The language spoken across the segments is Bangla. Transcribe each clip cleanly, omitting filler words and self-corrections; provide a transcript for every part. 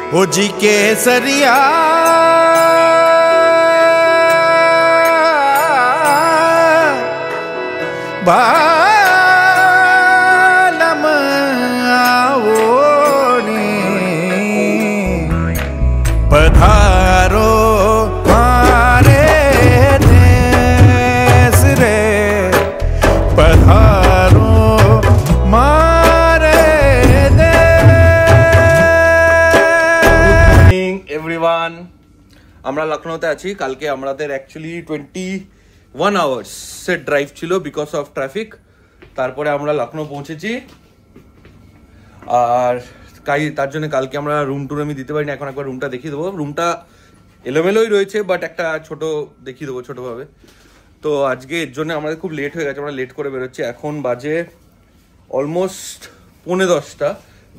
ओ जी केसरिया बालम आवोने पधारो मारे देश रे पधारो मारे এভরিওয়ান, আমরা লখনৌতে আছি। কালকে আমাদের অ্যাকচুয়ালি 21 আওয়ার্স এর ড্রাইভ ছিল বিকজ অফ ট্রাফিক। তারপরে আমরা লখনৌ পৌঁছেছি, আর তার জন্য কালকে আমরা রুম টুর আমি দিতে পারিনি। এখন একবার রুমটা দেখিয়ে দেবো। রুমটা এলোমেলোই রয়েছে, বাট একটা ছোট দেখিয়ে দেবো ছোটোভাবে। তো আজকে এর জন্য আমাদের খুব লেট হয়ে গেছে, আমরা লেট করে বেরোচ্ছি। এখন বাজে অলমোস্ট 9:45।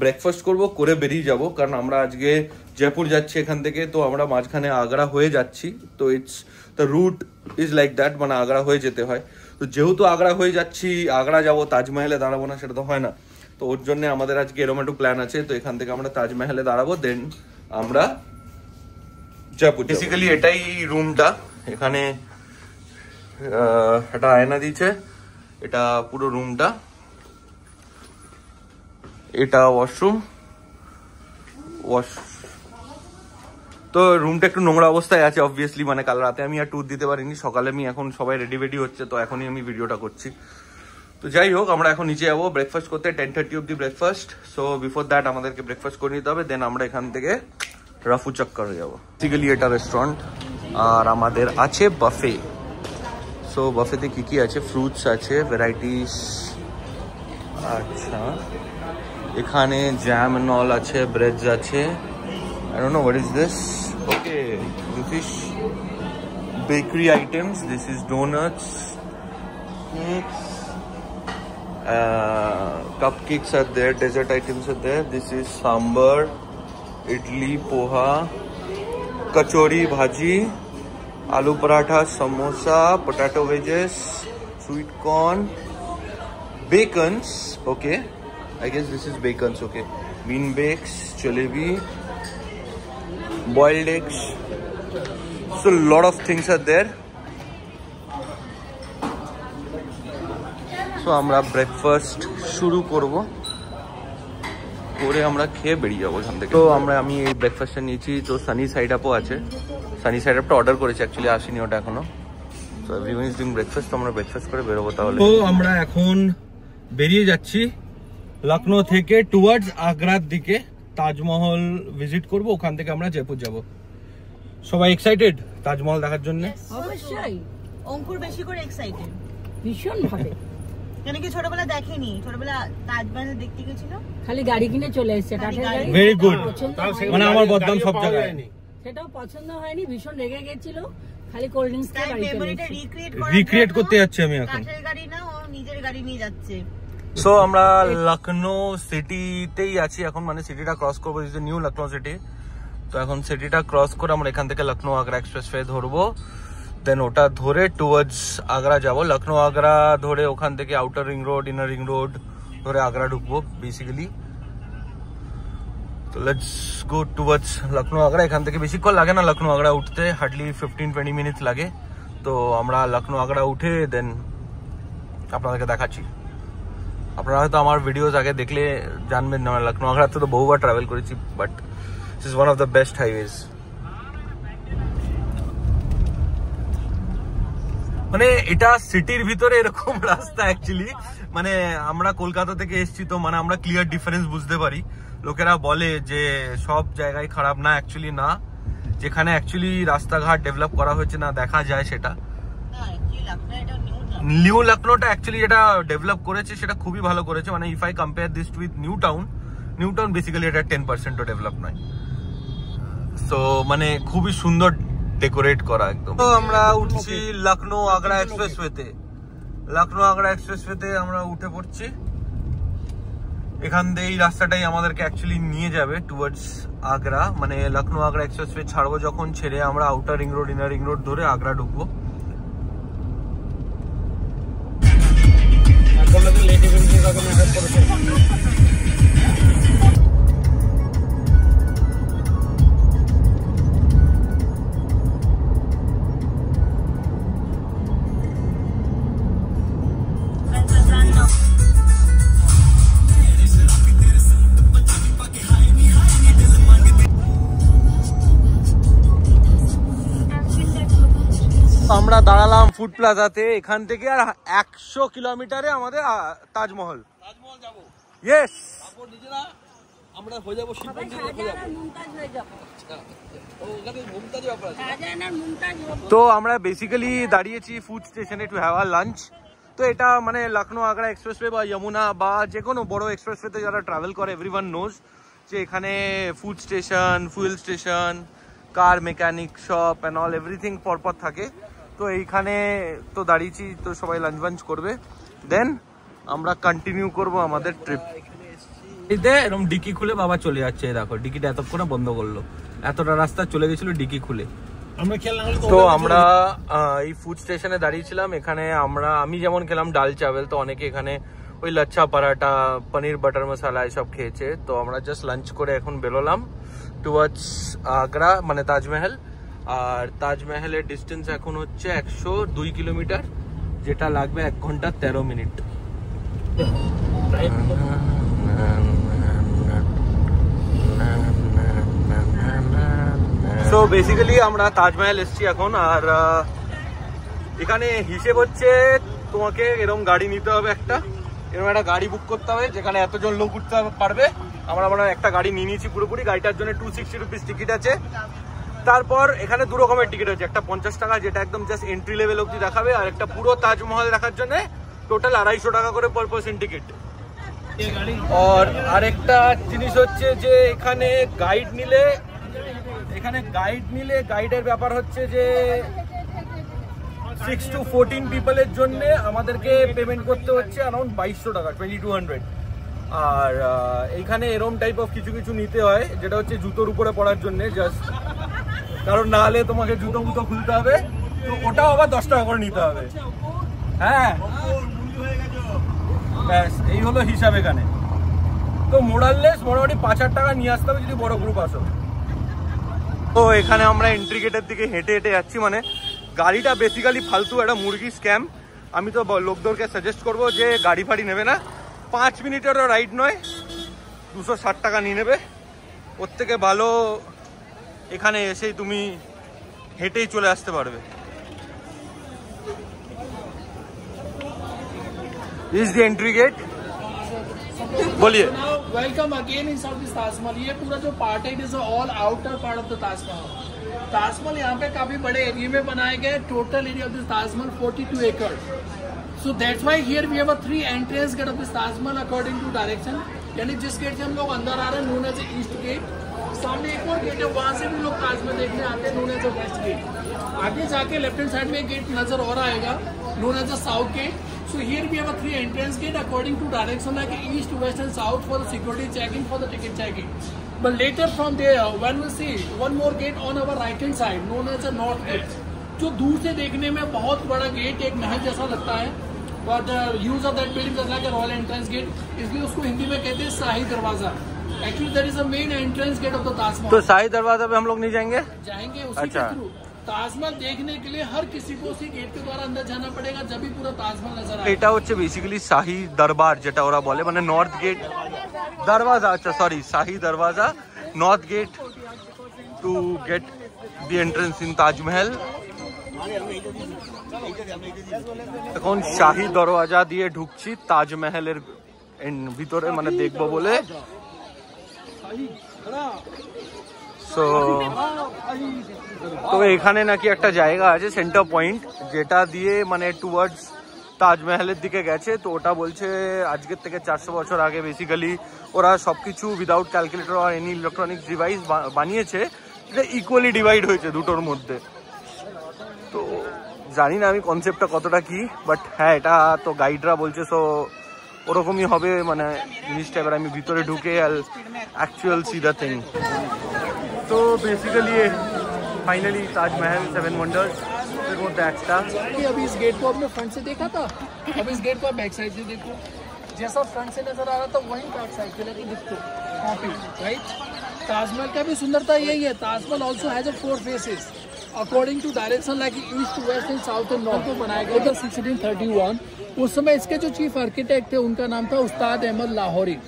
ব্রেকফাস্ট করব, করে বেরিয়ে যাব, কারণ আমরা আজকে জয়পুর যাচ্ছি এখান থেকে। তো আমরা মাঝখানে আগ্রা হয়ে যাচ্ছি। তো it's the route is like that, মানে আগ্রা হয়ে যেতে হয়। তো যেহেতু আগ্রা হয়ে যাচ্ছি, আগ্রা যাব, তাজমহলে দাঁড়াবো না, সেটা তো হয় না। তো ওর জন্য আমাদের আজকে এরকম একটু প্ল্যান আছে। তো এখান থেকে আমরা তাজমহলে দাঁড়াবো, দেন আমরা জয়পুর। বেসিক্যালি এটাই রুমটা। এখানে একটা আয়না দিয়েছে, এটা পুরো রুমটা। এটা ওয়াশরুম। তো রুমটা একটু নোংরা অবস্থায় আছে অবভিয়াসলি, মানে কাল রাতে আমি আর ট্যুর দিতে পারিনি। সকালে আমি এখন সবাই রেডি হচ্ছে, তো এখনই আমি ভিডিওটা করছি। তো যাই হোক, আমরা এখন নিচে যাবো ব্রেকফাস্ট করতে। 10:30 অব্দি ব্রেকফাস্ট। সো বিফোর দ্যাট আমাদেরকে ব্রেকফাস্ট করে নিতে হবে, দেন আমরা এখান থেকে রাফু চক্করে যাবো। বেসিক্যালি এটা রেস্টুরেন্ট, আর আমাদের আছে বাফে। সো বাফেতে কি কি আছে? ফ্রুটস আছে, ভ্যারাইটিস। আচ্ছা, এখানে জ্যাম এন্ড অল আছে, ব্রেডস আছে। I don't know what is this. Okay, this is bakery items. This is donuts, cakes, cupcakes are there. Dessert items are there. This is sambar, idli, poha, kachori, bhaji, aloo paratha, samosa, potato wedges, sweet corn, bacons. Okay, I guess this is bacons. Okay, bean bakes, jalebi, boiled eggs. So a lot of things are there. So আমরা ব্রেকফাস্ট শুরু করব, করে আমরা খেয়ে বেরিয়ে যাবো এখান থেকে। তো আমি এই ব্রেকফাস্টটা নিয়েছি। তো সানি সাইড আপও আছে, সানি সাইড আপটা অর্ডার করেছি, অ্যাকচুয়ালি আসেনি ওটা এখনো। তো এভরিওয়ান ইজ ডুইং ব্রেকফাস্ট। তো আমরা ব্রেকফাস্ট করে বেরোবো তাহলে। তো আমরা এখন বেরিয়ে যাচ্ছি লখনৌ থেকে টুয়ার্ডস আগ্রার দিকে। তাজমহল ভিজিট করব, ওখান থেকে আমরা জয়পুর যাব। সবাই এক্সাইটেড তাজমহল দেখার জন্য? অবশ্যই। অঙ্কুর বেশি করে এক্সাইটেড, ভীষণ ভাবে। কেন কি ছোটবেলা দেখেনি, ছোটবেলা তাজমহল দেখতে গেছিল, খালি গাড়ি কিনে চলে এসেছে। ভেরি গুড, মানে আমার বদনাম সব জায়গায়। সেটাও পছন্দ হয়নি, ভীষণ রেগে গেছিল, খালি কোল্ড ড্রিঙ্কস খেয়ে বাড়ি চলে এসেছে। রিক্রিয়েট করতে যাচ্ছি আমি এখন। কাঠের গাড়ি না, ও নিজের গাড়ি নিয়ে যাচ্ছে। সো আমরা লখনৌ সিটিতেই আছি এখন, মানে সিটিটা ক্রস করবো। This is new Lucknow city. তো এখন সিটিটা ক্রস করে আমরা এখান থেকে লখনৌ আগ্রা এক্সপ্রেসওয়ে ধরবো, দেন ওটা ধরে টুয়ার্ডস আগ্রা যাবো। লখনৌ আগ্রা ধরে ওখান থেকে outer ring road, inner ring road ধরে আগ্রা ঢুকবো বেসিক্যালি। তো let's go towards Lucknow Agra. এখান থেকে বেশিক্ষণ লাগে না লখনৌ আগ্রা উঠতে, হার্ডলি 15-20 মিনিট লাগে। তো আমরা লখনৌ আগ্রা উঠে দেন আপনাদেরকে দেখাচ্ছি। আপনারা হয়তো আমার ভিডিওস আগে দেখলে জানবেন না, লখনৌ আগ্রাতে তো বহুবার ট্রাভেল করেছি, but this is one of the best highways. মানে এটা সিটির ভিতরে এরকম রাস্তা অ্যাকচুয়ালি, মানে আমরা কলকাতা থেকে এসেছি, তো মানে আমরা ক্লিয়ার ডিফারেন্স বুঝতে পারি। লোকেরা বলে যে সব জায়গায় খারাপ, না অ্যাকচুয়ালি না। যেখানে অ্যাকচুয়ালি রাস্তাঘাট ডেভেলপ করা হয়েছে না, দেখা যায় সেটা। নিউ লখনৌটা অ্যাকচুয়ালি যেটা ডেভেলপ করেছে সেটা খুবই ভালো করেছে। মানে if I compare this with new town basically এটা 10%ও ডেভেলপ নয়। সো মানে খুবই সুন্দর ডেকোরেট করা একদম। তো আমরা উঠছি লখনৌ আগ্রা এক্সপ্রেসওয়েতে। লখনৌ আগ্রা এক্সপ্রেসওয়েতে আমরা উঠে পড়ছি। এখান দিয়ে এই রাস্তাটাই আমাদেরকে অ্যাকচুয়ালি নিয়ে যাবে টুয়ার্ডস আগ্রা। মানে লখনৌ আগ্রা এক্সপ্রেসওয়ে ছাড়বো যখন, ছেড়ে আমরা outer ring road, inner ring road ধরে আগ্রা ঢুকবো। আমরা দাঁড়ালাম ফুড প্লাজাতে, এখান থেকে আর 100 কিলোমিটারে আমাদের তাজমহল। যাবো ইয়েস, তারপর নিজেরা আমরা হয়ে যাবো শিল্পী ওখানে মুমতাজ ব্যাপার আছে। তো আমরা বেসিক্যালি দাঁড়িয়েছি ফুড স্টেশনে টু হ্যাভ আওয়ার লাঞ্চ। তো এটা মানে লখনৌ আগ্রা এক্সপ্রেসওয়ে বা যমুনা বা যে কোনো বড় এক্সপ্রেসওয়েতে যারা ট্রাভেল করে এভরিওয়ান নোজ যে এখানে food station, fuel station, car mechanic shop and all everything পরপর থাকে। তো এইখানে তো দাঁড়িয়েছি, তো সবাই লাঞ্চ বাঞ্চ করবে, দেন আমরা কন্টিনিউ করব আমাদের ট্রিপ। এরকম ডিকি খুলে বাবা চলে যাচ্ছে, দেখো ডিকিটা এতক্ষণে বন্ধ করলো, এতটা রাস্তা চলে গেছিল ডিকি খুলে। তো আমরা এই ফুড স্টেশনে দাঁড়িয়েছিলাম, এখানে আমি যেমন খেলাম ডাল চাওয়াল, তো অনেকে এখানে ওই লাচ্ছা পরাঠা, পনির বাটার মশলা এসব খেয়েছে। তো আমরা জাস্ট লাঞ্চ করে এখন বেরোলাম টুয়ার্ডস আগ্রা মানে তাজমহল। আর তাজমহলের ডিস্টেন্স এখন হচ্ছে 102 কিলোমিটার, যেটা লাগবে 1 ঘন্টা 13 মিনিট। সো বেসিক্যালি আমরা তাজমহল এসছি এখন। আর এখানে হিসেব হচ্ছে তোমাকে এরকম গাড়ি নিতে হবে, এরকম একটা গাড়ি বুক করতে হবে যেখানে এতজন লোক উঠতে পারবে। আমরা একটা গাড়ি নিয়ে নিয়েছি পুরোপুরি, গাড়িটার জন্য 260 রুপিস টিকিট আছে। তারপর এখানে 2 রকমের টিকিট আছে, একটা 50 টাকা যেটা একদম জাস্ট এন্ট্রি লেভেল অব্দি দেখাবে, আর একটা পুরো তাজমহল দেখার জন্য টোটাল 250 টাকা করে পার পারসন টিকিট। আর আরেকটা জিনিস হচ্ছে যে এখানে গাইড নিলে গাইডের ব্যাপার হচ্ছে যে 6 to 14 পিপলের জন্য আমাদেরকে পেমেন্ট করতে হচ্ছে অ্যারাউন্ড 2200 টাকা, 2200। আর এইখানে এরম টাইপ অফ কিছু নিতে হয়, যেটা হচ্ছে জুতোর উপরে পড়ার জন্য জাস্ট, কারণ না হলে তোমাকে জুতো খুলতে হবে, তো ওটাও আবার 10 টাকা করে নিতে হবে। হ্যাঁ ব্যাস এই হলো হিসাব এখানে। তো মোটামুটি 5,000 টাকা নিয়ে আসতে হবে যদি বড় গ্রুপ আসো। তো এখানে আমরা এন্ট্রি গেটের দিকে হেঁটে যাচ্ছি, মানে গাড়িটা বেসিক্যালি ফালতু একটা মুরগি স্ক্যাম। আমি তো লোকদেরকে সাজেস্ট করবো যে গাড়ি ফাড়ি নেবে না, 5 মিনিটেরও রাইড নয়, 260 টাকা নিয়ে নেবে। ওর থেকে ভালো এখানে এসেই তুমি হেঁটেই চলে আসতে পারবে। This is the entry gate. बोलिए। Welcome again in south Taj Mahal. ये पूरा जो पार्ट है it is all outer part of the Taj Mahal. Taj Mahal यहाँ पे काफी बड़े एरिया में बनाए गए। Total area of this Taj Mahal 42 एकड़। So that's why here we have 3 entrance gate of this Taj Mahal according to direction. यानी जिस गेट से हम लोग अंदर आ रहे हैं नोन एज ईस्ट गेट, सामने एक और गेट है वहां से भी लोग ताजमहल देखने आते हैं नोन एज वेस्ट गेट। आगे जाके लेफ्ट हैंड साइड में गेट नजर और आएगा known as south gate. So here we have 3 entrance gate according to direction like east, west and south for the security checking, for the ticket checking. But later from there when we see one more gate on our right hand side known as a north gate, जो दूर से देखने में बहुत बड़ा गेट एक महल जैसा लगता है, but use of that building is like a royal entrance gate, इसलिए उसको हिंदी में कहते हैं शाही दरवाजा। Actually that is the main entrance gate of the Taj Mahal. तो शाही दरवाजा पे हम लोग नहीं जाएंगे उसी के थ्रू। ताजमहल देखने के लिए हर किसी को उसी गेट के द्वारा अंदर जाना पड़ेगा, जब भी पूरा ताजमहल नजर आएगा। এটা হচ্ছে বেসিক্যালি শাহী দরবার যেটা ওরা বলে, মানে নর্থ গেট দরওয়াজা, আচ্ছা sorry Shahi Darwaza, north gate to gate the entrance in Taj Mahal. এখন শাহী দরওয়াজা দিয়ে ঢুকছি তাজমহলের ভিতরে, মানে দেখবো বলে। সো তো এখানে নাকি একটা জায়গা আছে সেন্টার পয়েন্ট, যেটা দিয়ে মানে টুয়ার্ডস তাজমহলের দিকে গেছে। তো ওটা বলছে আজকের থেকে 400 বছর আগে বেসিক্যালি ওরা সবকিছু উইদাউট ক্যালকুলেটর আর এনি ইলেকট্রনিক্স ডিভাইস বানিয়েছে, এটা ইকুয়ালি ডিভাইড হয়েছে দুটোর মধ্যে। তো জানি না আমি কনসেপ্টটা কতটা কি, বাট হ্যাঁ এটা তো গাইডরা বলছে, সো ওরকমই হবে মানে জিনিসটা। এবার আমি ভিতরে ঢুকে অ্যাকচুয়াল সি দ্য থিং। তো বেসিক্যালি फाइनली ताजमहल 7 वंडर्स फिर वो देखता। अभी इस गेट को आपने फ्रंट से देखा था, अब इस गेट को आप बैक साइड से देखो, जैसा फ्रंट से नजर आ रहा था वही बैक साइड से लेके दिखते कॉपी राइट। ताजमहल का भी सुंदरता यही है, Taj Mahal also has 4 faces according to direction like east, west and south and north को बनाया गया था 1631। उस समय इसके जो चीफ आर्किटेक्ट थे उनका नाम था Ustad Ahmad Lahori.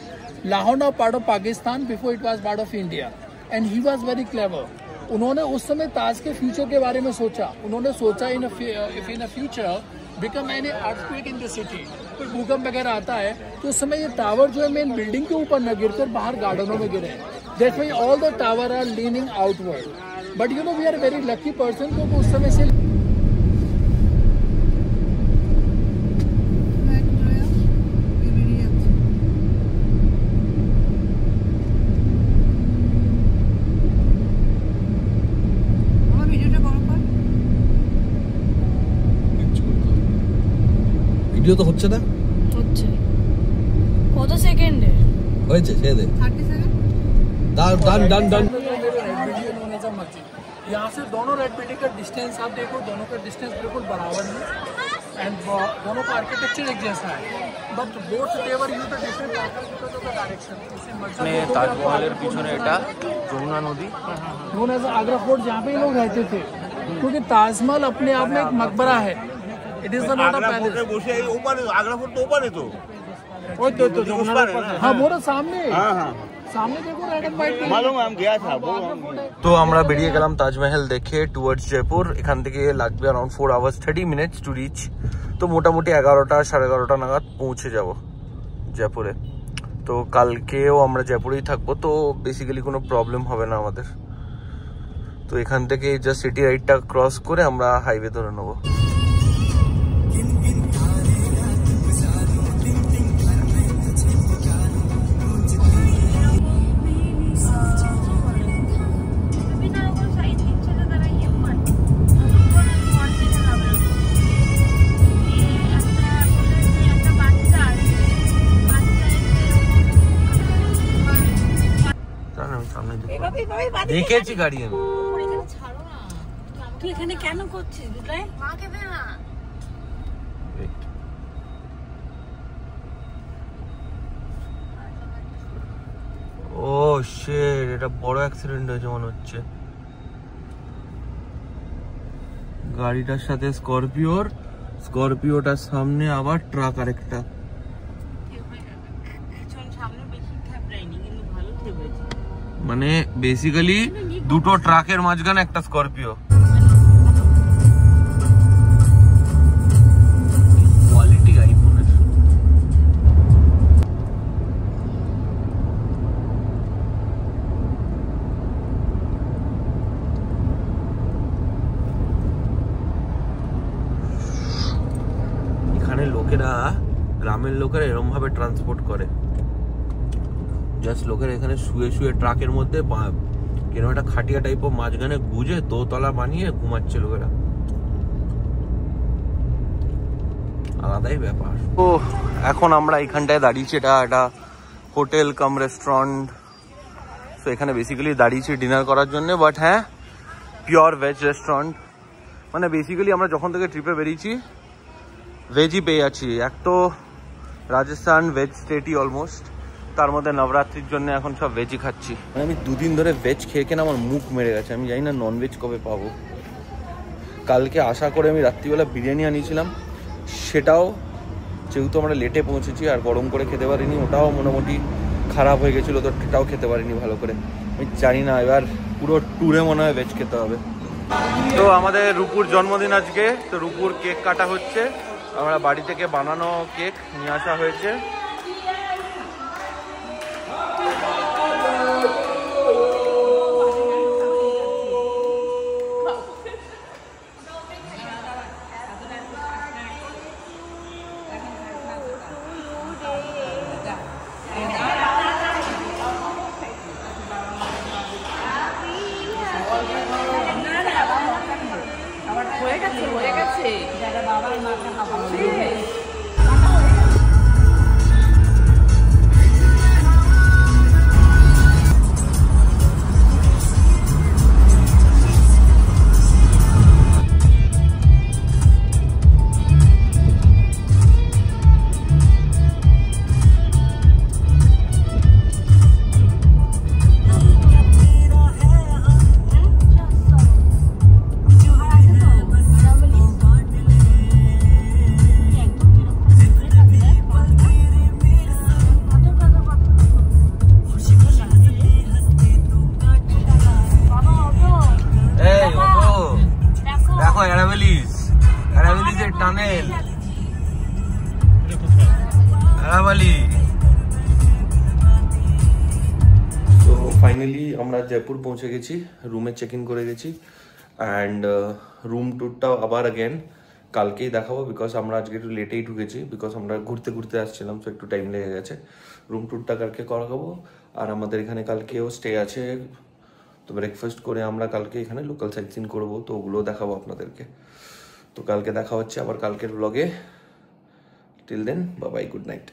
Lahore now part of Pakistan, before it was part of India, and he was very clever. उन्होंने उस समय ताज के फ्यूचर के बारे में सोचा। उन्होंने सोचा in future become any earthquake in the city, कोई भूकंप वगैरह आता है तो उस समय ये टावर जो है मेन बिल्डिंग के ऊपर न गिरकर बाहर गार्डनों में गिरे। That's why all the tower are leaning outward. But you know we are very lucky person, क्योंकि उस समय से ভিডিও তো হচ্ছে না, হচ্ছে কত সেকেন্ডে হয়েছে সে দে 30 সেকেন্ড। ডান ডান ডান। यहाँ से दोनों रेड बिल्डिंग का डिस्टेंस आप देखो, दोनों का डिस्टेंस बिल्कुल बराबर है एंड दोनों का आर्किटेक्चर एक जैसा है, but both their use the different because of the direction. মানে তাজমহলের পিছনে এটা যমুনা নদী, नोन एज आगरा फोर्ट, जहाँ पे लोग रहते थे, क्योंकि ताजमहल अपने आप में एक मकबरा है। It is not a palace. বসে এই ওপারে আগ্রা ফোর্ট তো ওপারে তো ওই তো যমুনা हाँ वो सामने सामने देखो रेड एंड व्हाइट। मालूम हम गया था वो। তো আমরা বেরিয়ে গেলাম তাজমহল দেখে টুয়ার্ডস জয়পুর। এখান থেকে লাগবে around 4 hours 30 minutes to reach. তো মোটামুটি 11টা 11:30 নাগাদ পৌঁছে যাব জয়পুরে। তো কালকেও আমরা জয়পুরেই থাকবো, তো বেসিক্যালি কোনো প্রবলেম হবে না আমাদের। তো এখান থেকে জাস্ট সিটি রাইডটা ক্রস করে আমরা হাইওয়ে ধরে নেবো। দেখেছি গাড়ি আমি। তুই এখানে কেন করছিস দুটাই? মাকে দে না। ও শিট, এটা বড় অ্যাক্সিডেন্ট হয়েছে মনে হচ্ছে। গাড়িটার সাথে স্করপিওটার সামনে আবার ট্রাক আরেকটা। মানে বেসিক্যালি দুটো ট্রাকের মাঝখানে একটা স্করপিও। কোয়ালিটি আইফোনের। এখানে লোকেরা, গ্রামের লোকেরা এরকম ভাবে ট্রান্সপোর্ট করে, জাস্ট লোকের এখানে শুয়ে শুয়ে ট্রাকের মধ্যে কেন একটা খাটিয়া টাইপের মাঝখানে গুজে দোতলা বানিয়ে ঘুমাচ্ছে লোকেরা। আলাদাই ব্যাপার। তো এখন আমরা এখানটায় দাঁড়িয়েছি, এটা হোটেল কাম রেস্টুরেন্ট। তো এখানে বেসিক্যালি দাঁড়িয়েছি ডিনার করার জন্য, বাট হ্যাঁ পিওর ভেজ রেস্টুরেন্ট। মানে বেসিক্যালি আমরা যখন থেকে ট্রিপে বেরিয়েছি ভেজই পেয়ে যাচ্ছি। এক তো রাজস্থান ভেজ স্টেটই অলমোস্ট, তার মধ্যে নবরাত্রির জন্য এখন সব ভেজই খাচ্ছি। মানে আমি 2 দিন ধরে ভেজ খেয়ে কেন আমার মুখ মেরে গেছে। আমি জানি না ননভেজ কবে পাবো। কালকে আশা করে আমি রাত্রিবেলা বিরিয়ানি আনিয়েছিলাম, সেটাও যেহেতু আমরা লেটে পৌঁছেছি আর গরম করে খেতে পারিনি, ওটাও মোটামুটি খারাপ হয়ে গেছিলো, তো সেটাও খেতে পারিনি ভালো করে। আমি জানি না, এবার পুরো ট্যুরে মনে হয় ভেজ খেতে হবে। তো আমাদের রূপুর জন্মদিন আজকে, তো রূপুর কেক কাটা হচ্ছে। আমরা বাড়ি থেকে বানানো কেক নিয়ে আসা হয়েছে। ফাইনালি আমরা জয়পুর পৌঁছে গেছি, রুমে চেক ইন করে গেছি। অ্যান্ড রুম ট্যুরটাও আবার অ্যাগেন কালকেই দেখাবো, বিকজ আমরা আজকে একটু লেটেই ঢুকেছি, বিকজ আমরা ঘুরতে ঘুরতে আসছিলাম, তো একটু টাইম লেগে গেছে। রুম ট্যুরটা কালকে করাবো। আর আমাদের এখানে কালকেও স্টে আছে, তো ব্রেকফাস্ট করে আমরা কালকে এখানে লোকাল সাইট সিন করবো, তো ওগুলোও দেখাবো আপনাদেরকে। তো কালকে দেখা হচ্ছে আবার কালকের ব্লগে। Till then, bye bye, good night.